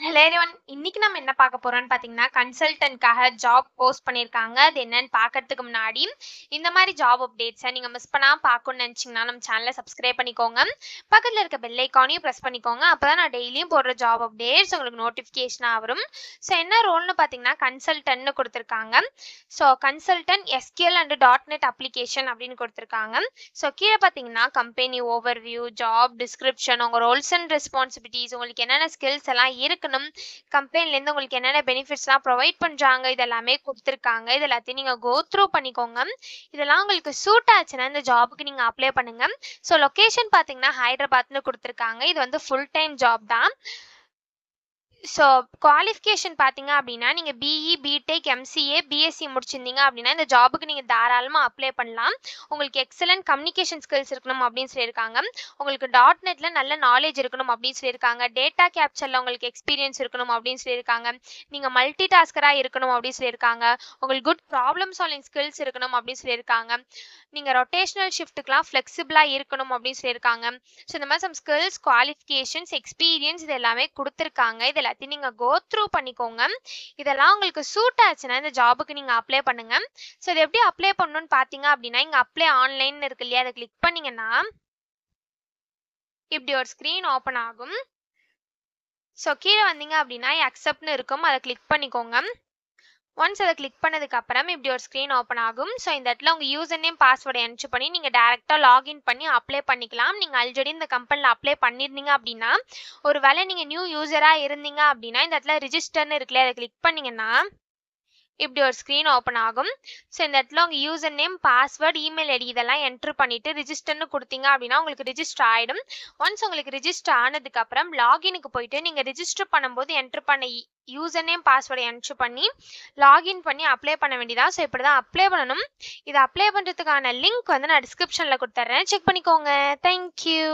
Hello everyone. இன்னைக்கு நம்ம என்ன பார்க்க போறோம்னு பார்த்தீங்கன்னா, கன்சல்டன்ட்காக ஜாப் போஸ்ட் பண்ணியிருக்காங்க. அது என்னன்னு பார்க்கறதுக்கு முன்னாடி, இந்த மாதிரி ஜாப் அப்டேட்ஸை நீங்கள் மிஸ் பண்ணாமல் பார்க்கணும்னு நினச்சிங்கன்னா நம்ம சேனலை சப்ஸ்கிரைப் பண்ணிக்கோங்க. பக்கத்தில் இருக்க பெல் ஐக்கானையும் ப்ரெஸ் பண்ணிக்கோங்க. அப்போ தான் நான் டெய்லியும் போடுற ஜாப் அப்டேட்ஸ் உங்களுக்கு நோட்டிஃபிகேஷனாக வரும். ஸோ என்ன ரோல்னு பார்த்தீங்கன்னா, கன்சல்டன்ட்னு கொடுத்துருக்காங்க. So consultant SQL and .NET application அப்படின்னு கொடுத்துருக்காங்க. ஸோ கீழே பார்த்தீங்கன்னா, கம்பெனி ஓவர்வியூ, ஜாப் டிஸ்கிரிப்ஷன், உங்கள் ரோல்ஸ் அண்ட் ரெஸ்பான்சிபிலிட்டிஸ், உங்களுக்கு என்னென்ன ஸ்கில்ஸ் எல்லாம் இருக்கணும், கம்பெனிலேருந்து உங்களுக்கு என்னென்ன பெனிஃபிட்ஸ்லாம் ப்ரொவைட் பண்ணுறாங்க, இதெல்லாமே கொடுத்துருக்காங்க. இது எல்லாத்தையும் நீங்கள் கோ த்ரூ பண்ணிக்கோங்க. இதெல்லாம் உங்களுக்கு சூட் ஆச்சுன்னா இந்த ஜாபுக்கு நீங்கள் அப்ளை பண்ணுங்கள். ஸோ லொக்கேஷன் பார்த்தீங்கன்னா ஹைதராபாத்னு கொடுத்துருக்காங்க. இது வந்து ஃபுல் டைம் ஜாப் தான். ஸோ குவாலிஃபிகேஷன் பார்த்தீங்க அப்படின்னா, நீங்கள் பிஇ, பிடெக், எம்சிஏ, பிஎஸ்சி முடிச்சிருந்தீங்க அப்படின்னா இந்த ஜாபுக்கு நீங்கள் தாராளமாக அப்ளை பண்ணலாம். உங்களுக்கு எக்ஸலண்ட் கம்யூனிகேஷன் ஸ்கில்ஸ் இருக்கணும் அப்படின்னு சொல்லியிருக்காங்க. உங்களுக்கு .NETல நல்ல நாலேஜ் இருக்கணும் அப்படின்னு சொல்லியிருக்காங்க. டேட்டா கேப்சரில் உங்களுக்கு எக்ஸ்பீரியன்ஸ் இருக்கணும் அப்படின்னு சொல்லியிருக்காங்க. நீங்கள் மல்டி டாஸ்கராக இருக்கணும் அப்படின்னு சொல்லியிருக்காங்க. உங்களுக்கு குட் ப்ராப்ளம் சால்விங் ஸ்கில்ஸ் இருக்கணும் அப்படின்னு சொல்லியிருக்காங்க. நீங்கள் ரொட்டேஷனல் ஷிஃப்ட்டுக்கெலாம் ஃப்ளெக்சிபிளாக இருக்கணும் அப்படின்னு சொல்லியிருக்காங்க. ஸோ இந்த மாதிரி சம் ஸ்கில்ஸ், குவாலிஃபிகேஷன்ஸ், எக்ஸ்பீரியன்ஸ் இது எல்லாமே கொடுத்துருக்காங்க. இது எல்லாத்தையும் நீங்கள் கோ த்ரூ பண்ணிக்கோங்க. இதெல்லாம் உங்களுக்கு சூட் ஆச்சுன்னா இந்த ஜாபுக்கு நீங்கள் அப்ளை பண்ணுங்க. ஸோ இது எப்படி அப்ளை பண்ணணும்னு பார்த்தீங்க அப்படின்னா, இங்கே அப்ளை ஆன்லைன் இருக்கு இல்லையா, அதை கிளிக் பண்ணீங்கன்னா இப்படி ஒரு ஸ்க்ரீன் ஓப்பன் ஆகும். ஸோ கீழே வந்தீங்க அப்படின்னா அக்செப்ட்னு இருக்கும், அதை கிளிக் பண்ணிக்கோங்க. ஒன்ஸ் அதை கிளிக் பண்ணதுக்கப்புறம் இப்படி ஒரு ஸ்க்ரீன் ஓப்பன் ஆகும். ஸோ இந்த இடத்துல உங்கள் யூசர் நேம், பாஸ்வேர்டை என்ட்ரு பண்ணி நீங்கள் டேரெக்டாக லாகின் பண்ணி அப்ளை பண்ணிக்கலாம். நீங்கள் ஆல்ரெடி இந்த கம்பெனியில் அப்ளை பண்ணியிருந்தீங்க அப்படின்னா, ஒரு வேளை நீங்கள் நியூ யூசராக இருந்தீங்க அப்படின்னா இந்த இடத்துல ரிஜிஸ்டர்னு இருக்குல்ல, அதை கிளிக் பண்ணிங்கன்னா இப்படி ஒரு ஸ்க்ரீன் ஓப்பன் ஆகும். ஸோ இந்த இடத்துல உங்கள் user name, password, email ID இதெல்லாம் என்ட்ரு பண்ணிவிட்டு ரிஜிஸ்டர்னு கொடுத்தீங்க அப்படின்னா உங்களுக்கு ரிஜிஸ்டர் ஆகிடும். ஒன்ஸ் உங்களுக்கு ரிஜிஸ்டர் ஆனதுக்கப்புறம் லாகினுக்கு போயிட்டு நீங்கள் ரிஜிஸ்டர் பண்ணும்போது என்ட்ரு பண்ண யூசர் நேம், பாஸ்வேர்டை என்ட்ரு பண்ணி லாகின் பண்ணி அப்ளை பண்ண வேண்டியதான். ஸோ இப்படி தான் அப்ளை பண்ணணும். இதை அப்ளை பண்ணுறதுக்கான லிங்க் வந்து நான் டிஸ்கிரிப்ஷனில் கொடுத்துட்றேன், செக் பண்ணிக்கோங்க. தேங்க்யூ.